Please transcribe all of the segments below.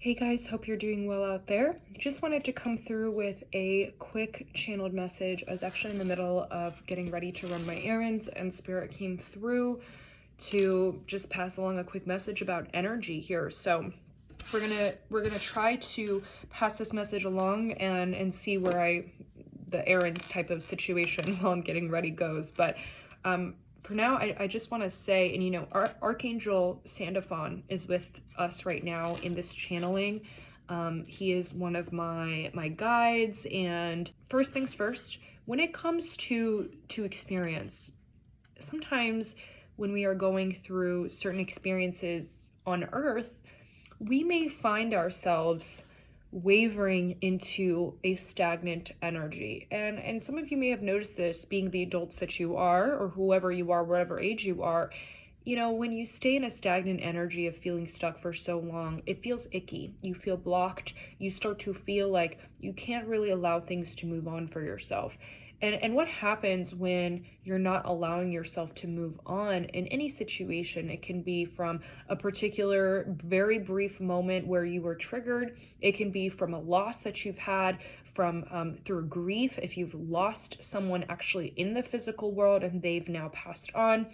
Hey guys, hope you're doing well out there. Just wanted to come through with a quick channeled message. I was actually in the middle of getting ready to run my errands and Spirit came through to just pass along a quick message about energy here. So we're gonna try to pass this message along and see where the errands type of situation while I'm getting ready goes. But for now, I just want to say, and Archangel Sandalphon is with us right now in this channeling. He is one of my guides. And first things first, when it comes to experience, sometimes when we are going through certain experiences on Earth, we may find ourselves wavering into a stagnant energy. And some of you may have noticed this, being the adults that you are, or whoever you are, whatever age you are. When you stay in a stagnant energy of feeling stuck for so long, it feels icky. You feel blocked. You start to feel like you can't really allow things to move on for yourself. And what happens when you're not allowing yourself to move on in any situation? It can be from a particular very brief moment where you were triggered. It can be from a loss that you've had, from through grief, if you've lost someone actually in the physical world and they've now passed on.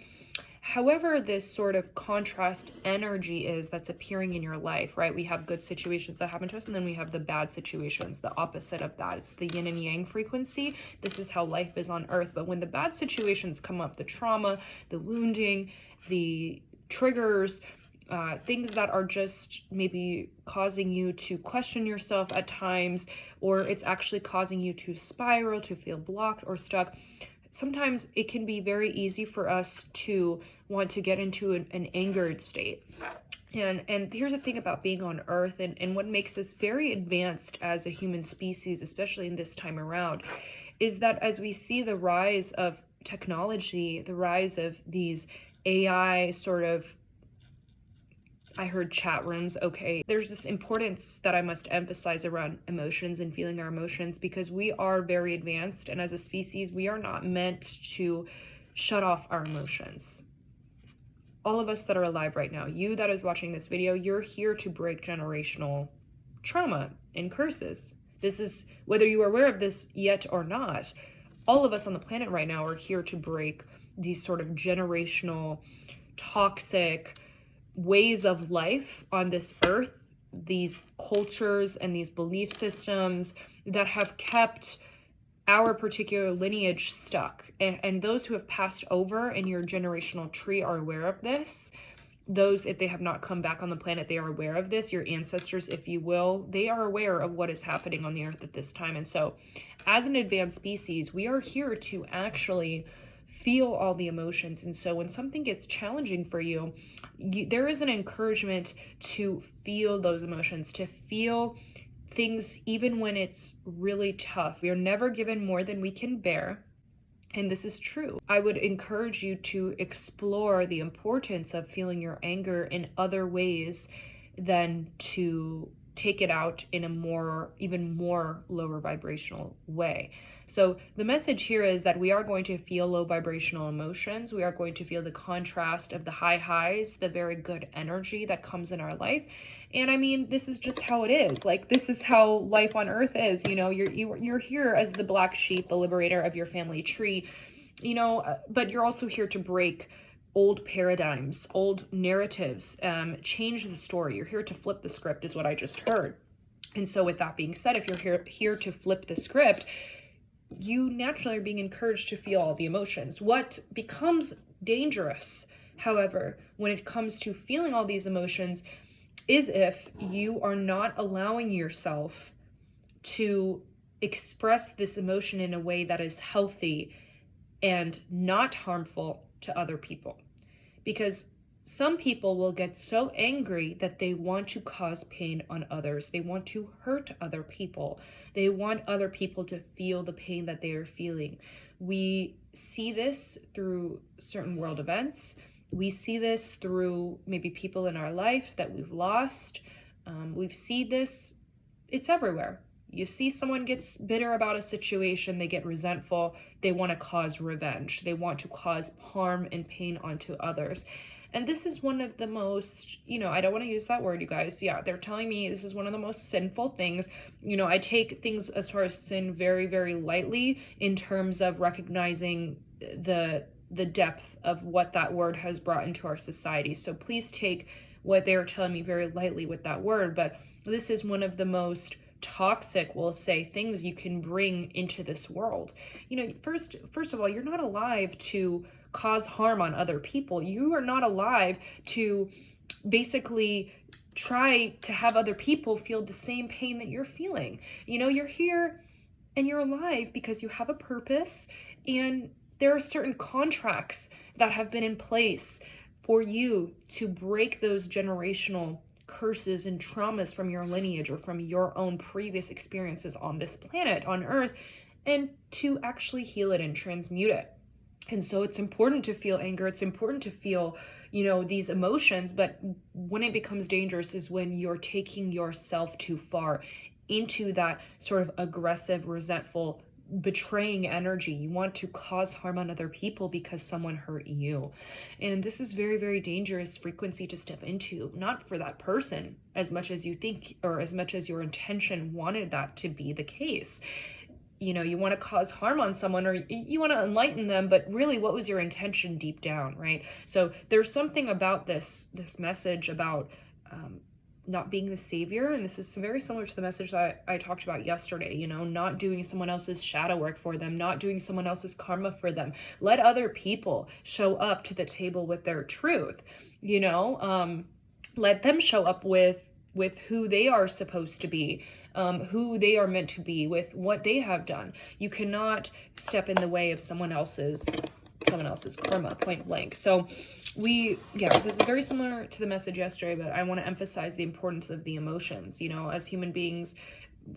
However, this sort of contrast energy is that's appearing in your life, right? We have good situations that happen to us, and then we have the bad situations, the opposite of that. It's the yin and yang frequency. This is how life is on Earth. But when the bad situations come up, the trauma, the wounding, the triggers, things that are just maybe causing you to question yourself at times, or it's actually causing you to spiral, to feel blocked or stuck. Sometimes it can be very easy for us to want to get into an angered state. And here's the thing about being on Earth and what makes us very advanced as a human species, especially in this time around, is that as we see the rise of technology, the rise of these AI sort of, I heard chat rooms, okay. There's this importance that I must emphasize around emotions and feeling our emotions, because we are very advanced, and as a species, we are not meant to shut off our emotions. All of us that are alive right now, you that is watching this video, you're here to break generational trauma and curses. This is, whether you are aware of this yet or not, all of us on the planet right now are here to break these sort of generational, toxic ways of life on this earth, these cultures and these belief systems that have kept our particular lineage stuck. And those who have passed over in your generational tree are aware of this. Those, if they have not come back on the planet, they are aware of this. Your ancestors, if you will, they are aware of what is happening on the earth at this time. And so as an advanced species, we are here to actually feel all the emotions. And so when something gets challenging for you, there is an encouragement to feel those emotions, to feel things even when it's really tough. We are never given more than we can bear. And this is true. I would encourage you to explore the importance of feeling your anger in other ways than to take it out in a even more lower vibrational way. So the message here is that we are going to feel low vibrational emotions. We are going to feel the contrast of the high highs, the very good energy that comes in our life. And I mean, this is just how it is. Like, this is how life on Earth is. You're here as the black sheep, the liberator of your family tree, but you're also here to break old paradigms, old narratives, change the story. You're here to flip the script, is what I just heard. And so with that being said, if you're here to flip the script, you naturally are being encouraged to feel all the emotions. What becomes dangerous, however, when it comes to feeling all these emotions, is if you are not allowing yourself to express this emotion in a way that is healthy and not harmful to other people. Because some people will get so angry that they want to cause pain on others. They want to hurt other people. They want other people to feel the pain that they are feeling. We see this through certain world events. We see this through maybe people in our life that we've lost. We've seen this, it's everywhere. You see someone gets bitter about a situation, they get resentful, they want to cause revenge. They want to cause harm and pain onto others. And this is one of the most, I don't want to use that word, you guys. Yeah, they're telling me this is one of the most sinful things. I take things as far as sin very, very lightly in terms of recognizing the depth of what that word has brought into our society. So please take what they're telling me very lightly with that word. But this is one of the most toxic, we'll say, things you can bring into this world. First of all, you're not alive to cause harm on other people. You are not alive to basically try to have other people feel the same pain that you're feeling. You're here and you're alive because you have a purpose, and there are certain contracts that have been in place for you to break those generational curses and traumas from your lineage or from your own previous experiences on this planet, on Earth, and to actually heal it and transmute it. And so it's important to feel anger. It's important to feel, these emotions. But when it becomes dangerous is when you're taking yourself too far into that sort of aggressive, resentful, betraying energy. You want to cause harm on other people because someone hurt you. And this is very, very dangerous frequency to step into, not for that person as much as you think or as much as your intention wanted that to be the case. You want to cause harm on someone or you want to enlighten them, but really what was your intention deep down, right? So there's something about this message about not being the savior, and this is very similar to the message that I talked about yesterday, not doing someone else's shadow work for them, not doing someone else's karma for them. Let other people show up to the table with their truth, let them show up with who they are supposed to be, who they are meant to be, with what they have done. You cannot step in the way of someone else's karma, point blank. So this is very similar to the message yesterday, but I want to emphasize the importance of the emotions. As human beings,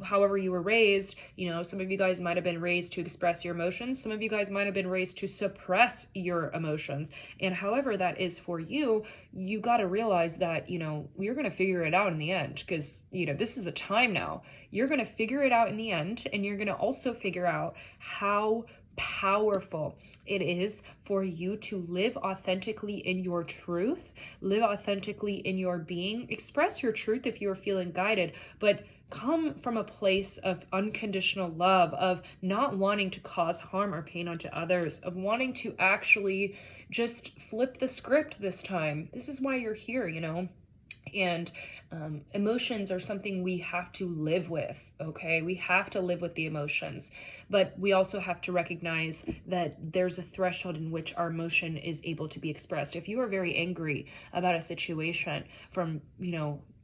however you were raised, some of you guys might have been raised to express your emotions. Some of you guys might have been raised to suppress your emotions. And however that is for you, you got to realize that, we're going to figure it out in the end, because, this is the time now. You're going to figure it out in the end, and you're going to also figure out how powerful it is for you to live authentically in your truth, live authentically in your being, express your truth if you're feeling guided, but come from a place of unconditional love, of not wanting to cause harm or pain onto others, of wanting to actually just flip the script this time. This is why you're here, and emotions are something we have to live with, okay? We have to live with the emotions, but we also have to recognize that there's a threshold in which our emotion is able to be expressed. If you are very angry about a situation from,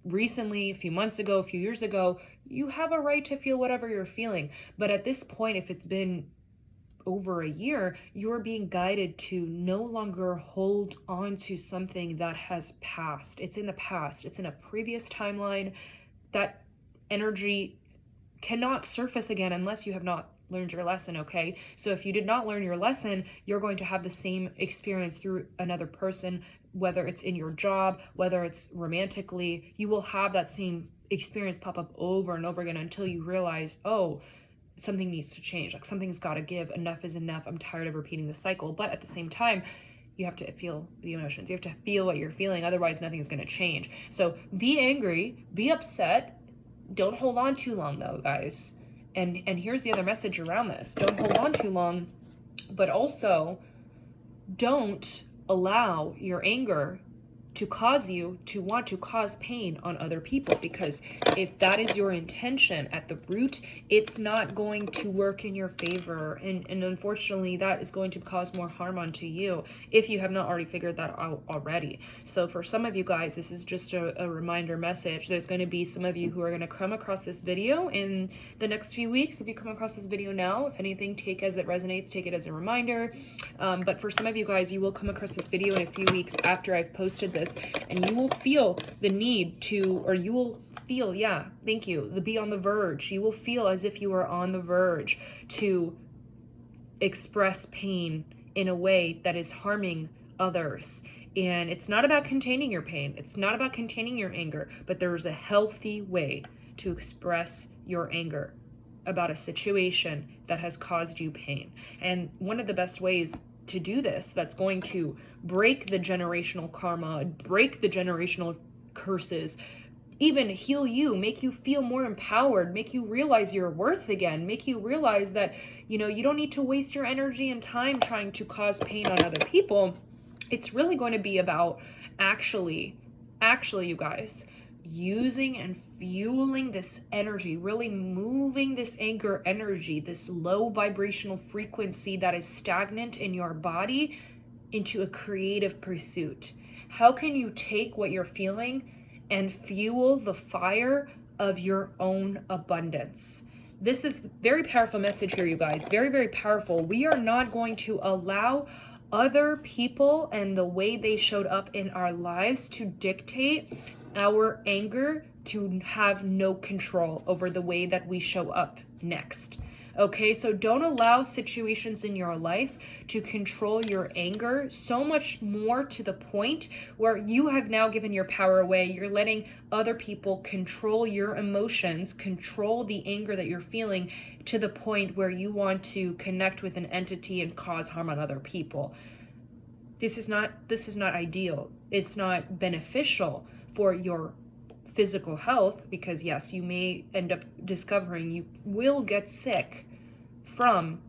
recently, a few months ago, a few years ago, you have a right to feel whatever you're feeling. But at this point, if it's been over a year, you're being guided to no longer hold on to something that has passed. It's in the past. It's in a previous timeline. That energy cannot surface again unless you have not learned your lesson, okay? So if you did not learn your lesson, you're going to have the same experience through another person, whether it's in your job, whether it's romantically. You will have that same experience pop up over and over again until you realize, oh, something needs to change. Like, something's got to give. Enough is enough. I'm tired of repeating the cycle. But at the same time, you have to feel the emotions. You have to feel what you're feeling. Otherwise, nothing is going to change. So be angry, be upset. Don't hold on too long, though, guys. And here's the other message around this. Don't hold on too long, but also don't allow your anger to cause you to want to cause pain on other people, because if that is your intention at the root, it's not going to work in your favor, and unfortunately that is going to cause more harm onto you if you have not already figured that out already. So for some of you guys, this is just a reminder message. There's going to be some of you who are going to come across this video in the next few weeks. If you come across this video now, if anything, take as it resonates, take it as a reminder. But for some of you guys, you will come across this video in a few weeks after I've posted this, and you will feel the need to, or you will feel, thank you, the be on the verge. You will feel as if you are on the verge to express pain in a way that is harming others. And it's not about containing your pain. It's not about containing your anger, but there's a healthy way to express your anger about a situation that has caused you pain. And one of the best ways to do this, that's going to break the generational karma, break the generational curses, even heal you, make you feel more empowered, make you realize your worth again, make you realize that, you know, you don't need to waste your energy and time trying to cause pain on other people. It's really going to be about actually, you guys, using and fueling this energy, really moving this anger energy, this low vibrational frequency that is stagnant in your body into a creative pursuit. How can you take what you're feeling and fuel the fire of your own abundance? This is a very powerful message here, you guys. Very, very powerful. We are not going to allow other people and the way they showed up in our lives to dictate our anger, to have no control over the way that we show up next. Okay, so don't allow situations in your life to control your anger so much more to the point where you have now given your power away. You're letting other people control your emotions, control the anger that you're feeling to the point where you want to connect with an entity and cause harm on other people. This is not ideal. It's not beneficial for your physical health, because yes, you may end up discovering you will get sick from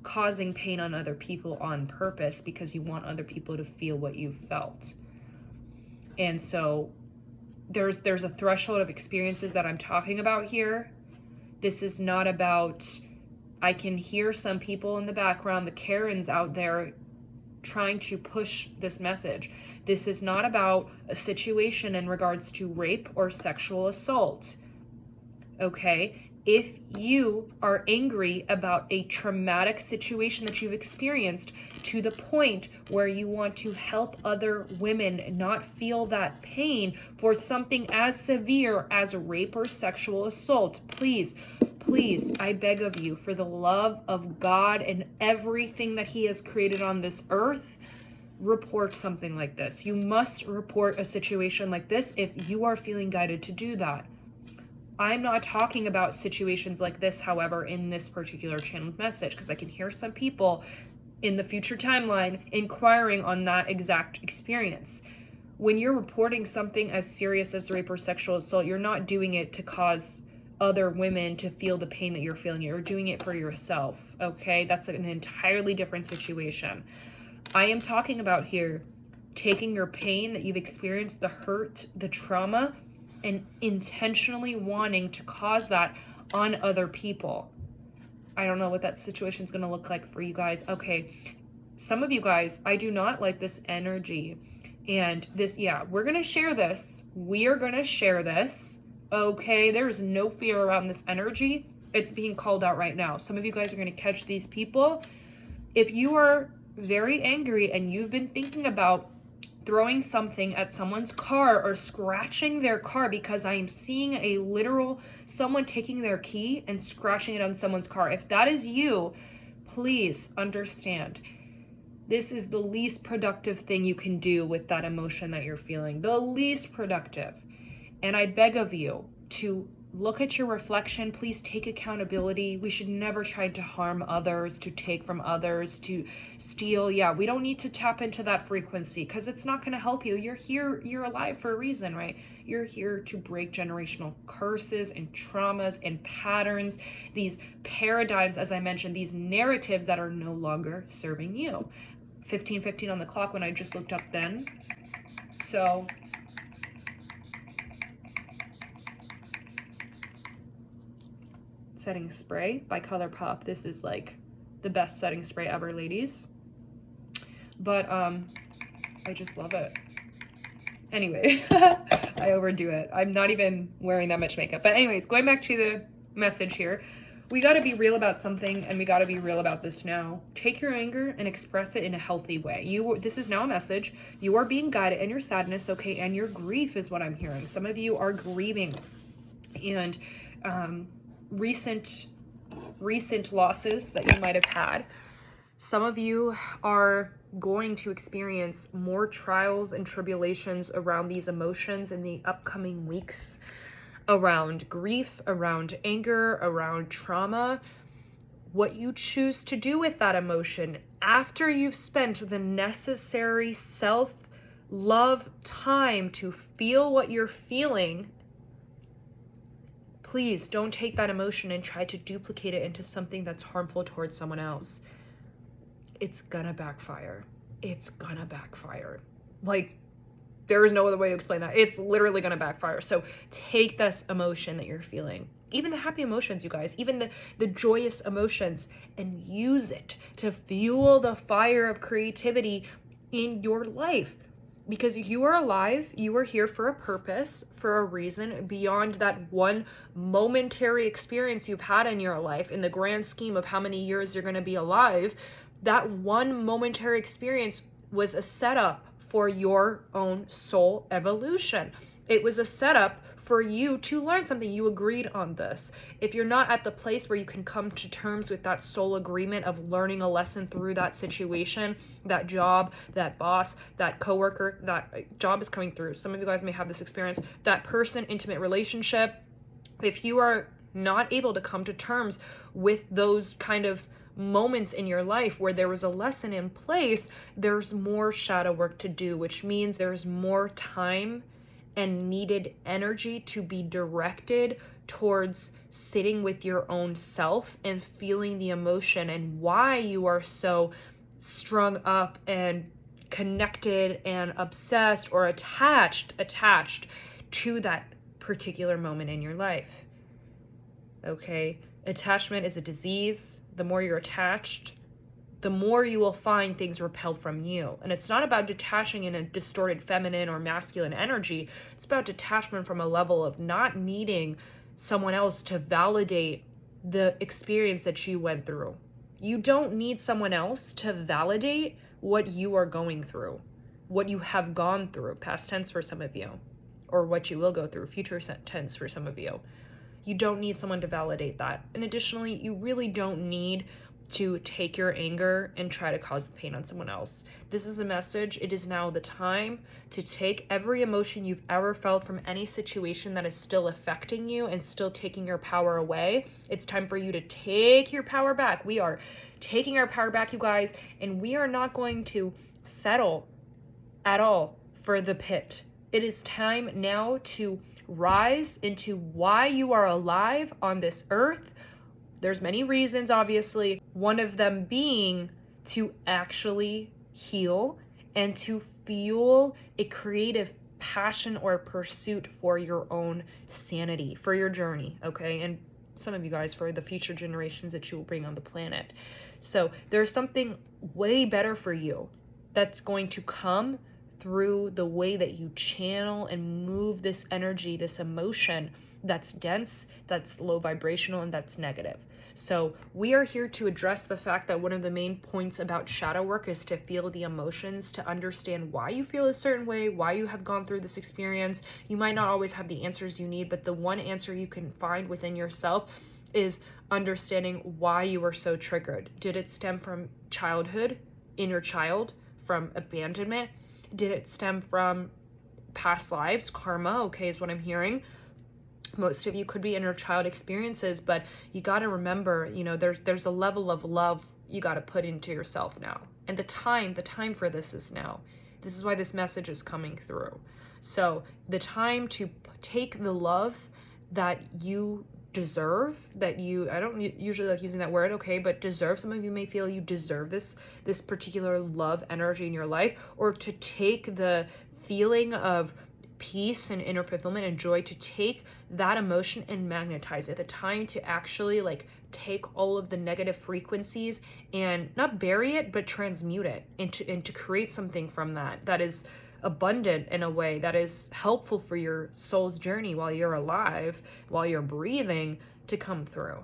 causing pain on other people on purpose because you want other people to feel what you felt. And so there's a threshold of experiences that I'm talking about here. This is not about, I can hear some people in the background, the Karens out there, trying to push this message. This is not about a situation in regards to rape or sexual assault. Okay? If you are angry about a traumatic situation that you've experienced to the point where you want to help other women not feel that pain for something as severe as rape or sexual assault, please, I beg of you, for the love of God and everything that He has created on this earth, report something like this. You must report a situation like this if you are feeling guided to do that. I'm not talking about situations like this, however, in this particular channeled message, because I can hear some people in the future timeline inquiring on that exact experience. When you're reporting something as serious as rape or sexual assault, you're not doing it to cause other women to feel the pain that you're feeling. You're doing it for yourself, okay? That's an entirely different situation. I am talking about here taking your pain that you've experienced, the hurt, the trauma, and intentionally wanting to cause that on other people. I don't know what that situation is going to look like for you guys. Okay, some of you guys, I do not like this energy. And this, yeah, we're going to share this. We are going to share this. Okay, there's no fear around this energy. It's being called out right now. Some of you guys are going to catch these people. If you are very angry and you've been thinking about throwing something at someone's car or scratching their car, because I am seeing a literal someone taking their key and scratching it on someone's car. If that is you, please understand, this is the least productive thing you can do with that emotion that you're feeling. The least productive. And I beg of you to look at your reflection. Please take accountability. We should never try to harm others, to take from others, to steal. Yeah, we don't need to tap into that frequency because it's not going to help you. You're here, you're alive for a reason, right? You're here to break generational curses and traumas and patterns, these paradigms, as I mentioned, these narratives that are no longer serving you. 15:15 on the clock when I just looked up then. So setting spray by ColourPop. This is like the best setting spray ever, ladies. But I just love it. Anyway, I overdo it. I'm not even wearing that much makeup. But anyways, going back to the message here, we got to be real about something, and we got to be real about this now. Take your anger and express it in a healthy way. This is now a message. You are being guided in your sadness, okay, and your grief is what I'm hearing. Some of you are grieving, and recent losses that you might have had. Some of you are going to experience more trials and tribulations around these emotions in the upcoming weeks, around grief, around anger, around trauma. what you choose to do with that emotion after you've spent the necessary self-love time to feel what you're feeling, please don't take that emotion and try to duplicate it into something that's harmful towards someone else. It's gonna backfire. It's gonna backfire. Like, there is no other way to explain that. It's literally gonna backfire. So take this emotion that you're feeling, even the happy emotions, you guys, even the joyous emotions, and use it to fuel the fire of creativity in your life. Because you are alive, you are here for a purpose, for a reason, beyond that one momentary experience you've had in your life. In the grand scheme of how many years you're gonna be alive, that one momentary experience was a setup for your own soul evolution. It was a setup for you to learn something. You agreed on this. If you're not at the place where you can come to terms with that soul agreement of learning a lesson through that situation, that job, that boss, that coworker, that job is coming through. Some of you guys may have this experience, that person, intimate relationship. If you are not able to come to terms with those kind of moments in your life where there was a lesson in place, there's more shadow work to do, which means there's more time and needed energy to be directed towards sitting with your own self and feeling the emotion and why you are so strung up and connected and obsessed or attached to that particular moment in your life. Okay? Attachment is a disease. The more you're attached, the more you will find things repel from you. And it's not about detaching in a distorted feminine or masculine energy. It's about detachment from a level of not needing someone else to validate the experience that you went through. You don't need someone else to validate what you are going through, what you have gone through, past tense for some of you, or what you will go through, future tense for some of you. You don't need someone to validate that. And additionally, you really don't need to take your anger and try to cause the pain on someone else. This is a message. It is now the time to take every emotion you've ever felt from any situation that is still affecting you and still taking your power away. It's time for you to take your power back. We are taking our power back, you guys, and we are not going to settle at all for the pit. It is time now to rise into why you are alive on this earth. There's many reasons, obviously. One of them being to actually heal and to fuel a creative passion or pursuit for your own sanity, for your journey, okay? And some of you guys, for the future generations that you will bring on the planet. So there's something way better for you that's going to come through the way that you channel and move this energy, this emotion that's dense, that's low vibrational, and that's negative. So we are here to address the fact that one of the main points about shadow work is to feel the emotions, to understand why you feel a certain way, why you have gone through this experience. You might not always have the answers you need, but the one answer you can find within yourself is understanding why you were so triggered. Did it stem from childhood, inner child, from abandonment? Did it stem from past lives, karma, okay, is what I'm hearing. Most of you could be inner child experiences, but you got to remember, you know, there's a level of love you got to put into yourself now. And the time for this is now. This is why this message is coming through. So the time to take the love that you deserve, that you, I don't usually like using that word, okay, but deserve, some of you may feel you deserve this particular love energy in your life, or to take the feeling of peace and inner fulfillment and joy, to take that emotion and magnetize it. The time to actually like take all of the negative frequencies and not bury it, but transmute it and to create something from that is abundant in a way that is helpful for your soul's journey while you're alive, while you're breathing, to come through.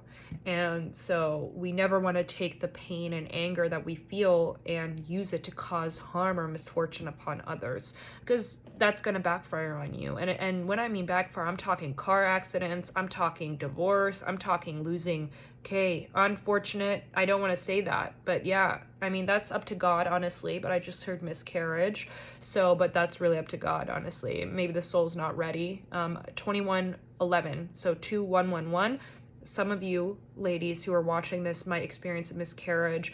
And so we never want to take the pain and anger that we feel and use it to cause harm or misfortune upon others, because that's going to backfire on you. And when I mean backfire, I'm talking car accidents, I'm talking divorce, I'm talking losing. Okay, unfortunate. I don't want to say that, but yeah, I mean, that's up to God, honestly, but I just heard miscarriage. So, but that's really up to God, honestly. Maybe the soul's not ready. 2111, so 2111. some of you ladies who are watching this might experience a miscarriage.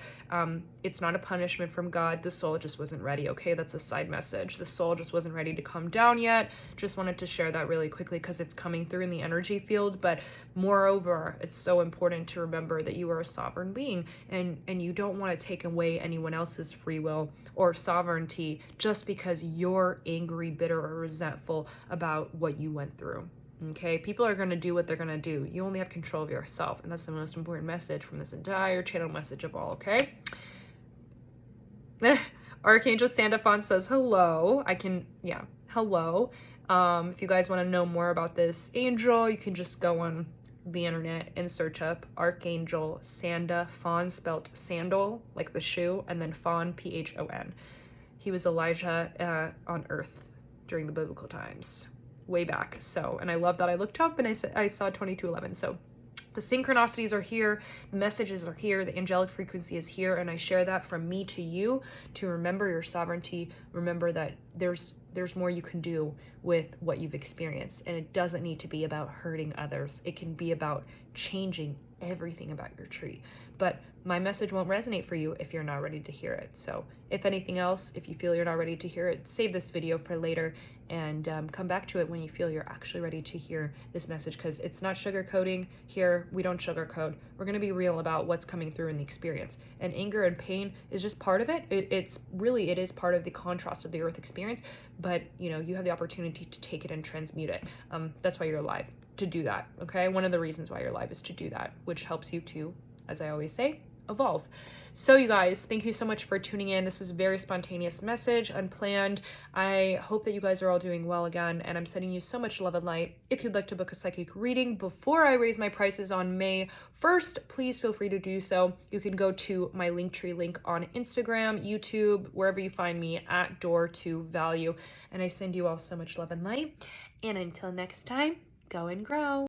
It's not a punishment from God. The soul just wasn't ready, okay? That's a side message. The soul just wasn't ready to come down yet. Just wanted to share that really quickly because it's coming through in the energy field. But moreover, it's so important to remember that you are a sovereign being, and you don't want to take away anyone else's free will or sovereignty just because you're angry, bitter, or resentful about what you went through. Okay, people are going to do what they're going to do. You only have control of yourself, and that's the most important message from this entire channel message of all, okay? Archangel Sandafon says hello. Hello. If you guys want to know more about this angel, you can just go on the internet and search up Archangel Sandafon, spelt sandal, like the shoe, and then Fawn, Phon. He was Elijah on earth during the biblical times. Way back. So, and I love that I looked up and I saw 2211. So the synchronicities are here, the messages are here, the angelic frequency is here, and I share that from me to you to remember your sovereignty. Remember that there's more you can do with what you've experienced, and it doesn't need to be about hurting others. It can be about changing everything about your tree. But my message won't resonate for you if you're not ready to hear it. So if anything else, if you feel you're not ready to hear it, save this video for later and come back to it when you feel you're actually ready to hear this message, because it's not sugarcoating here. We don't sugarcoat. We're going to be real about what's coming through in the experience. And anger and pain is just part of it. It is part of the contrast of the earth experience, but you have the opportunity to take it and transmute it. That's why you're alive, to do that. Okay, one of the reasons why you're alive is to do that, which helps you to, as I always say, evolve. So you guys, thank you so much for tuning in. This was a very spontaneous message, unplanned. I hope that you guys are all doing well again, and I'm sending you so much love and light. If you'd like to book a psychic reading before I raise my prices on May 1st, please feel free to do so. You can go to my Linktree link on Instagram, YouTube, wherever you find me, at Door to Value. And I send you all so much love and light. And until next time, go and grow.